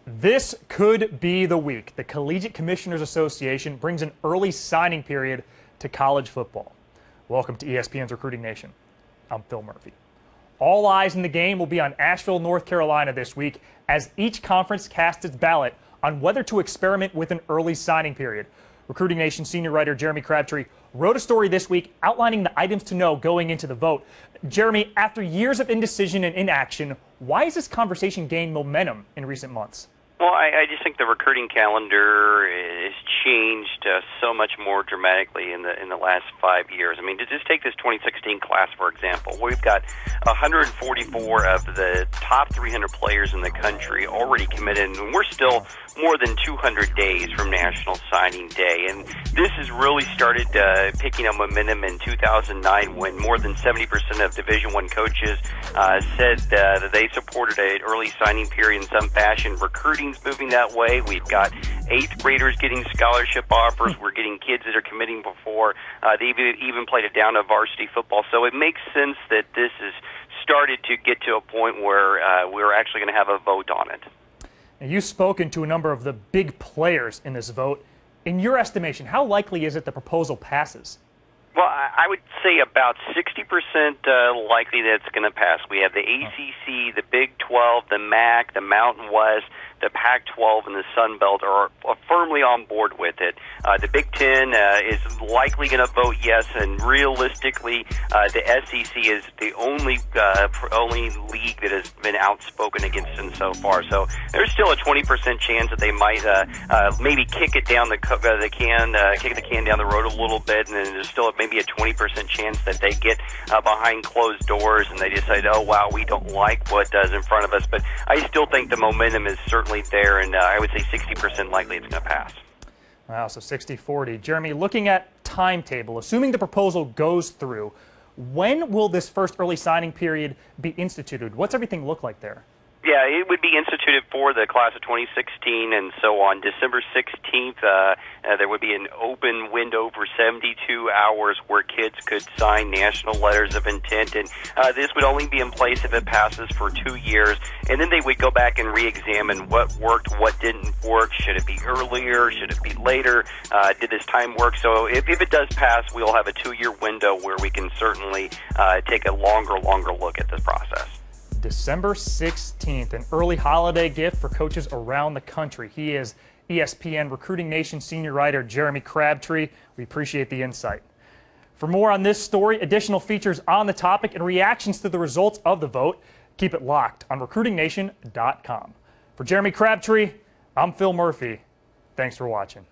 This could be the week the Collegiate Commissioners Association brings an early signing period to college football. Welcome to ESPN's Recruiting Nation. I'm Phil Murphy. All eyes in the game will be on Asheville, North Carolina this week as each conference casts its ballot on whether to experiment with an early signing period. Recruiting Nation senior writer Jeremy Crabtree wrote a story this week outlining the items to know going into the vote. Jeremy, after years of indecision and inaction, why has this conversation gained momentum in recent months? Well, I just think the recruiting calendar has changed so much more dramatically in the last 5 years. I mean, to just take this 2016 class, for example, we've got 144 of the top 300 players in the country already committed, and we're still more than 200 days from National Signing Day. And this has really started picking up momentum in 2009 when more than 70% of Division I coaches said that they supported an early signing period in some fashion. Recruiting's moving that way. We've got 8th graders getting scholarship offers. We're getting kids that are committing before they've even played it down to varsity football. So it makes sense that this has started to get to a point where we're actually going to have a vote on it. Now, you've spoken to a number of the big players in this vote. In your estimation, how likely is it the proposal passes? Well, I would say about 60% likely that it's going to pass. We have the ACC, the Big 12, the MAC, the Mountain West, the Pac-12, and the Sun Belt are firmly on board with it. The Big 10 is likely going to vote yes, and realistically, the SEC is the only league that has been outspoken against it so far. So there's still a 20% chance that they might maybe kick the can down the road a little bit, and then there's still maybe a 20% chance that they get behind closed doors and they decide, oh wow, we don't like what is in front of us. But I still think the momentum is certainly there, and I would say 60% likely it's going to pass. Wow, so 60-40. Jeremy, looking at timetable, assuming the proposal goes through, when will this first early signing period be instituted? What's everything look like there? Yeah, it would be instituted for the class of 2016, and so on December 16th, there would be an open window for 72 hours where kids could sign national letters of intent, and this would only be in place if it passes for 2 years, and then they would go back and re-examine what worked, what didn't work. Should it be earlier? Should it be later? Did this time work? So if it does pass, we'll have a 2-year window where we can certainly take a longer look at this process. December 16th, an early holiday gift for coaches around the country. He is ESPN Recruiting Nation senior writer Jeremy Crabtree. We appreciate the insight. For more on this story, additional features on the topic, and reactions to the results of the vote, keep it locked on RecruitingNation.com. For Jeremy Crabtree, I'm Phil Murphy. Thanks for watching.